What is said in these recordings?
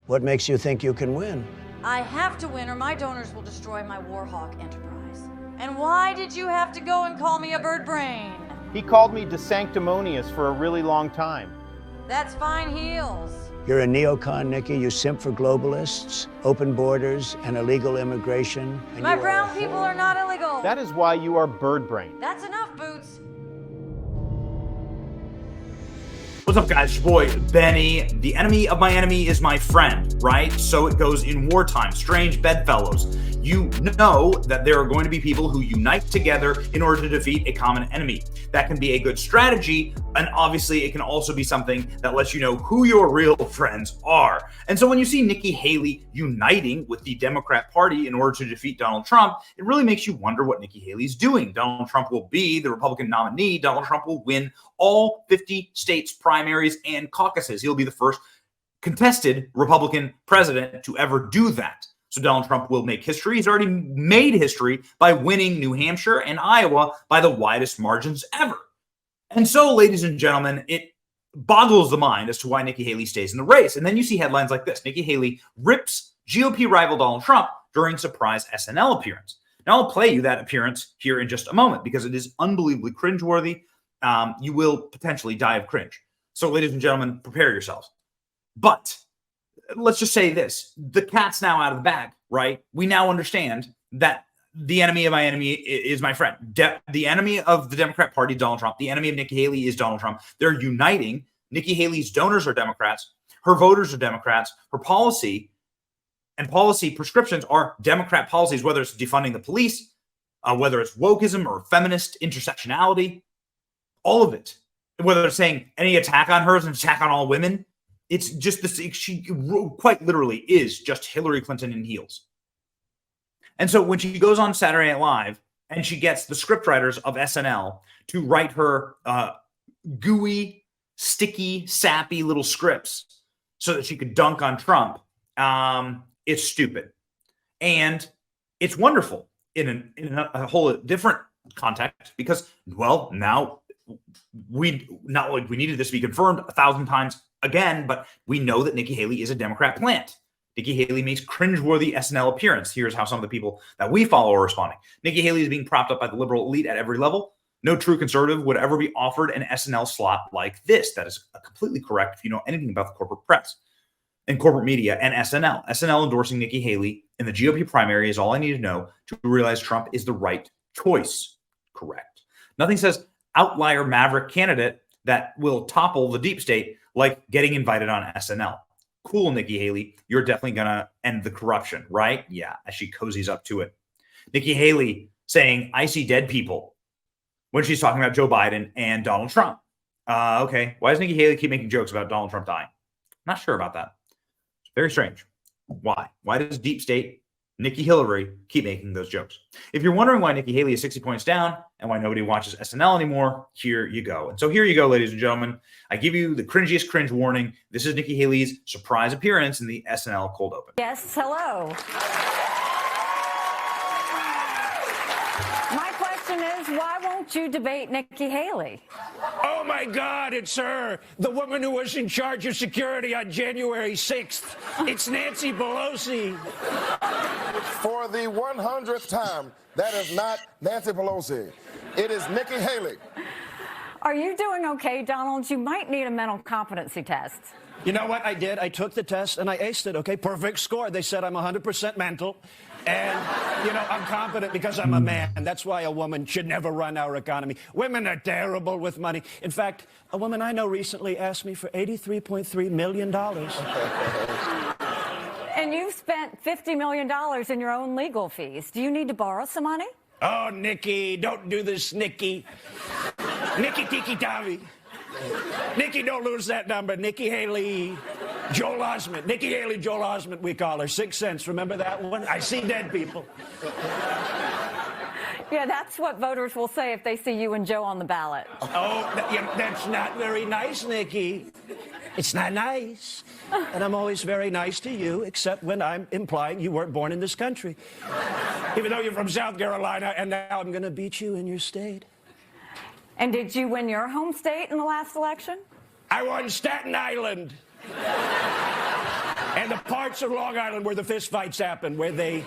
What makes you think you can win? I have to win or my donors will destroy my Warhawk enterprise. And why did you have to go and call me a bird brain? He called me desanctimonious for a really long time. That's fine heels. You're a neocon, Nikki. You simp for globalists, open borders, and illegal immigration. And My brown people are not illegal. That is why you are bird brain. That's enough, Boots. What's up, guys? It's your boy, Benny. The enemy of my enemy is my friend, right? So it goes in wartime. Strange bedfellows. You know that there are going to be people who unite together in order to defeat a common enemy. That can be a good strategy, and obviously it can also be something that lets you know who your real friends are. And so when you see Nikki Haley uniting with the Democrat Party in order to defeat Donald Trump, it really makes you wonder what Nikki Haley's doing. Donald Trump will be the Republican nominee. Donald Trump will win all 50 states' primaries and caucuses. He'll be the first contested Republican president to ever do that. So Donald Trump will make history. He's already made history by winning New Hampshire and Iowa by the widest margins ever. And so, ladies and gentlemen, it boggles the mind as to why Nikki Haley stays in the race. And then you see headlines like this. Nikki Haley rips GOP rival Donald Trump during surprise SNL appearance. Now, I'll play you that appearance here in just a moment because it is unbelievably cringeworthy. You will potentially die of cringe. So, ladies and gentlemen, prepare yourselves. But let's just say this. The cat's now out of the bag, right? We now understand that the enemy of my enemy is my friend. The enemy of the Democrat Party, Donald Trump. The enemy of Nikki Haley is Donald Trump. They're uniting. Nikki Haley's donors are Democrats. Her voters are Democrats. Her policy and policy prescriptions are Democrat policies, whether it's defunding the police, whether it's wokeism or feminist intersectionality, all of it. Whether it's saying any attack on her is an attack on all women. It's just this, she quite literally is just Hillary Clinton in heels. And so when she goes on Saturday Night Live and she gets the scriptwriters of SNL to write her gooey, sticky, sappy little scripts so that she could dunk on Trump, it's stupid. And it's wonderful in a whole different context because, well, now we needed this to be confirmed 1,000 times again, but we know that Nikki Haley is a Democrat plant. Nikki Haley makes cringeworthy SNL appearance. Here's how some of the people that we follow are responding. Nikki Haley is being propped up by the liberal elite at every level. No true conservative would ever be offered an SNL slot like this. That is completely correct if you know anything about the corporate press and corporate media and SNL. SNL endorsing Nikki Haley in the GOP primary is all I need to know to realize Trump is the right choice. Correct. Nothing says outlier maverick candidate that will topple the deep state like getting invited on SNL. Cool, Nikki Haley. You're definitely going to end the corruption, right? Yeah, as she cozies up to it. Nikki Haley saying, I see dead people when she's talking about Joe Biden and Donald Trump. Okay, why does Nikki Haley keep making jokes about Donald Trump dying? Not sure about that. It's very strange. Why? Why does deep state Nikki Hillary keep making those jokes? If you're wondering why Nikki Haley is 60 points down and why nobody watches SNL anymore, here you go. And so here you go, ladies and gentlemen. I give you the cringiest cringe warning. This is Nikki Haley's surprise appearance in the SNL cold open. Yes, hello. My question is, why won't you debate Nikki Haley? Oh, my God, it's her, the woman who was in charge of security on January 6th. It's Nancy Pelosi. For the 100th time, that is not Nancy Pelosi. It is Nikki Haley. Are you doing okay, Donald? You might need a mental competency test. You know what I did? I took the test and I aced it, okay? Perfect score. They said I'm 100% mental. And, you know, I'm competent because I'm a man. That's why a woman should never run our economy. Women are terrible with money. In fact, a woman I know recently asked me for $83.3 million. And you've spent $50 million in your own legal fees. Do you need to borrow some money? Oh, Nikki, don't do this, Nikki. Nikki Tiki Tavi. Nikki, don't lose that number. Nikki Haley, Joel Osment. Nikki Haley, Joel Osment, we call her. 6 cents. Remember that one? I see dead people. Yeah, that's what voters will say if they see you and Joe on the ballot. Oh, that's not very nice, Nikki. It's not nice. And I'm always very nice to you, except when I'm implying you weren't born in this country. Even though you're from South Carolina, and now I'm going to beat you in your state. And did you win your home state in the last election? I won Staten Island. And the parts of Long Island where the fist fights happen, where they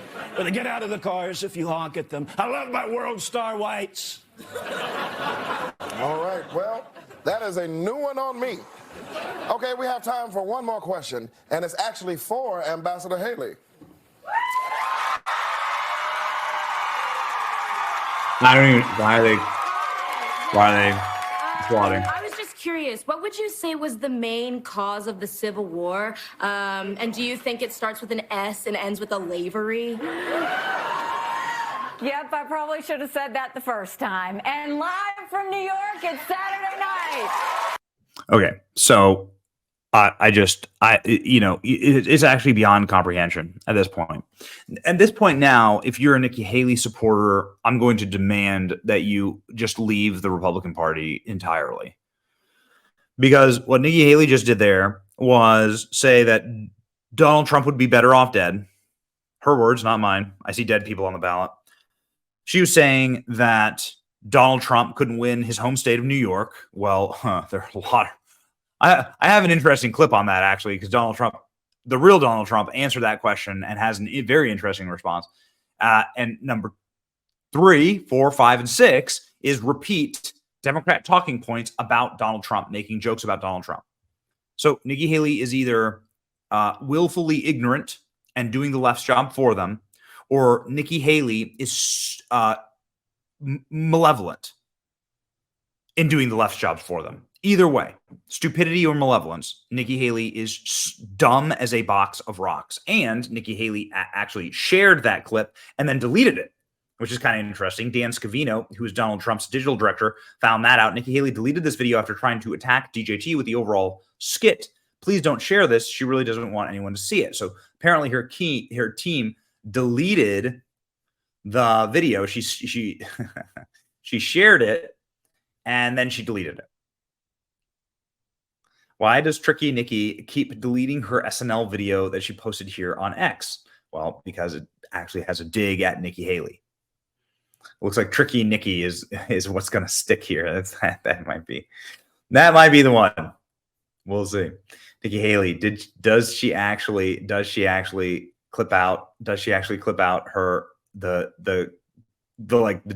get out of the cars if you honk at them. I love my World Star whites. All right, well, that is a new one on me. Okay, we have time for one more question, and it's actually for Ambassador Haley. I don't even. Why are they applauding? I was just curious, what would you say was the main cause of the Civil War? And do you think it starts with an S and ends with a lavery? Yep, I probably should have said that the first time. And live from New York, it's Saturday night. Okay, so it's actually beyond comprehension at this point. At this point now, if you're a Nikki Haley supporter, I'm going to demand that you just leave the Republican Party entirely. Because what Nikki Haley just did there was say that Donald Trump would be better off dead. Her words, not mine. I see dead people on the ballot. She was saying that Donald Trump couldn't win his home state of New York. Well, there are a lot of... I have an interesting clip on that, actually, because Donald Trump, the real Donald Trump, answered that question and has a very interesting response. And number 3, 4, 5, and 6 is repeat Democrat talking points about Donald Trump, making jokes about Donald Trump. So Nikki Haley is either willfully ignorant and doing the left's job for them, or Nikki Haley is malevolent in doing the left's job for them. Either way, stupidity or malevolence, Nikki Haley is dumb as a box of rocks. And Nikki Haley actually shared that clip and then deleted it, which is kind of interesting. Dan Scavino, who is Donald Trump's digital director, found that out. Nikki Haley deleted this video after trying to attack DJT with the overall skit. Please don't share this. She really doesn't want anyone to see it. So apparently her team deleted the video. She she shared it and then she deleted it. Why does Tricky Nikki keep deleting her SNL video that she posted here on X? Well, because it actually has a dig at Nikki Haley. It looks like Tricky Nikki is what's going to stick here. That might be the one. We'll see. Nikki Haley, does she actually clip out her the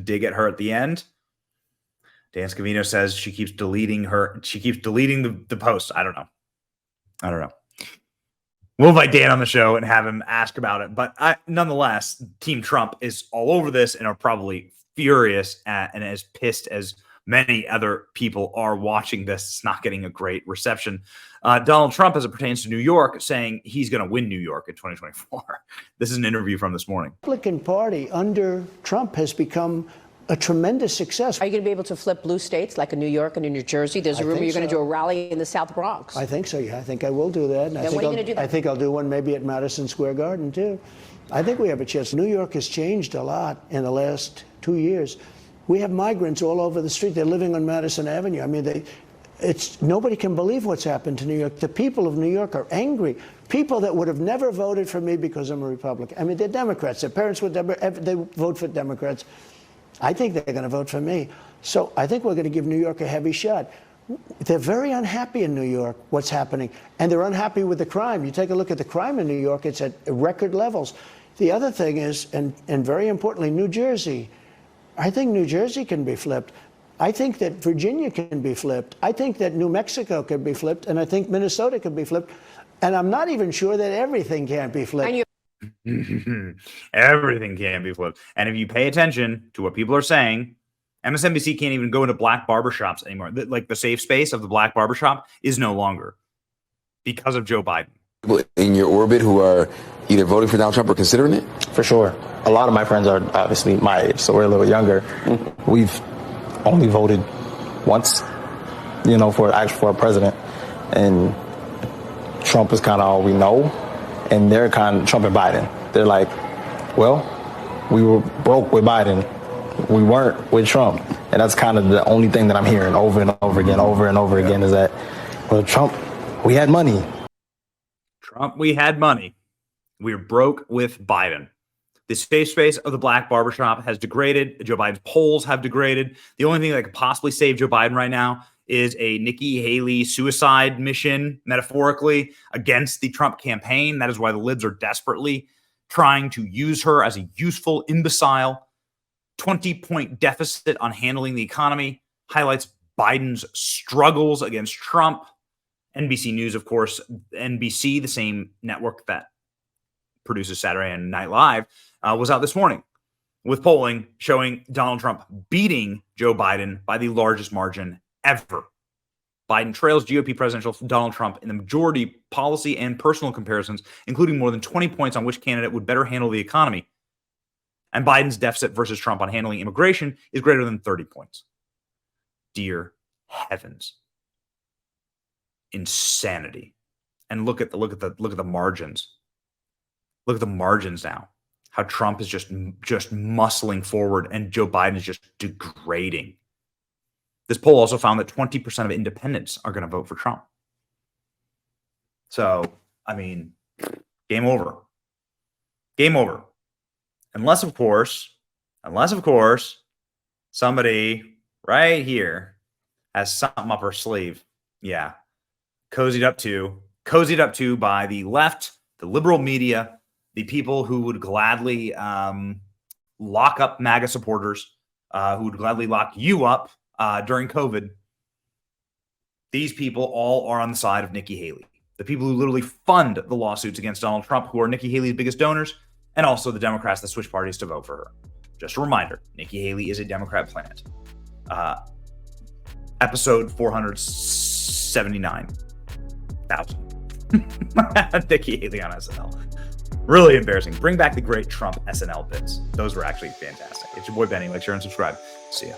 dig at her at the end? Dan Scavino says she keeps deleting the post. I don't know. We'll invite Dan on the show and have him ask about it. But nonetheless, Team Trump is all over this and are probably furious and as pissed as many other people are watching this. It's not getting a great reception. Donald Trump, as it pertains to New York, saying he's going to win New York in 2024. This is an interview from this morning. The Republican Party under Trump has become a tremendous success. Are you going to be able to flip blue states like in New York and in New Jersey? There's a rumor you're going to do a rally in the South Bronx. I think so, yeah. I think I will do that. And when are you going to do that? I think I'll do one maybe at Madison Square Garden, too. I think we have a chance. New York has changed a lot in the last 2 years. We have migrants all over the street. They're living on Madison Avenue. I mean, nobody can believe what's happened to New York. The people of New York are angry. People that would have never voted for me because I'm a Republican. I mean, they're Democrats. Their parents would never, they vote for Democrats. I think they're going to vote for me. So I think we're going to give New York a heavy shot. They're very unhappy in New York, what's happening. And they're unhappy with the crime. You take a look at the crime in New York, it's at record levels. The other thing is, and very importantly, New Jersey. I think New Jersey can be flipped. I think that Virginia can be flipped. I think that New Mexico can be flipped. And I think Minnesota can be flipped. And I'm not even sure that everything can't be flipped. Everything can be flipped. And if you pay attention to what people are saying, MSNBC can't even go into black barbershops anymore. Like the safe space of the black barbershop is no longer because of Joe Biden. People in your orbit who are either voting for Donald Trump or considering it? For sure. A lot of my friends are obviously my age, so we're a little younger. We've only voted once, for a president. And Trump is kind of all we know. And they're kind of Trump and Biden. They're like, well, we were broke with Biden. We weren't with Trump. And that's kind of the only thing that I'm hearing over and over again is that, well, Trump, we had money. Trump, we had money. We were broke with Biden. The safe space of the black barbershop has degraded. Joe Biden's polls have degraded. The only thing that could possibly save Joe Biden right now is a Nikki Haley suicide mission, metaphorically, against the Trump campaign. That is why the libs are desperately trying to use her as a useful imbecile. 20-point deficit on handling the economy highlights Biden's struggles against Trump. NBC News, of course, NBC, the same network that produces Saturday Night Live, was out this morning with polling showing Donald Trump beating Joe Biden by the largest margin ever. Biden trails GOP presidential Donald Trump in the majority policy and personal comparisons, including more than 20 points on which candidate would better handle the economy. And Biden's deficit versus Trump on handling immigration is greater than 30 points. Dear heavens. Insanity. And look at the margins. Look at the margins now. How Trump is just muscling forward and Joe Biden is just degrading. This poll also found that 20% of independents are going to vote for Trump. So, I mean, game over. Game over. Unless, of course, somebody right here has something up her sleeve. Yeah. Cozied up to by the left, the liberal media, the people who would gladly lock up MAGA supporters, who would gladly lock you up during COVID. These people all are on the side of Nikki Haley. The people who literally fund the lawsuits against Donald Trump, who are Nikki Haley's biggest donors, and also the Democrats that switch parties to vote for her. Just a reminder, Nikki Haley is a Democrat plant. Episode 479,000. Nikki Haley on SNL. Really embarrassing. Bring back the great Trump SNL bits. Those were actually fantastic. It's your boy Benny. Like, share, and subscribe. See ya.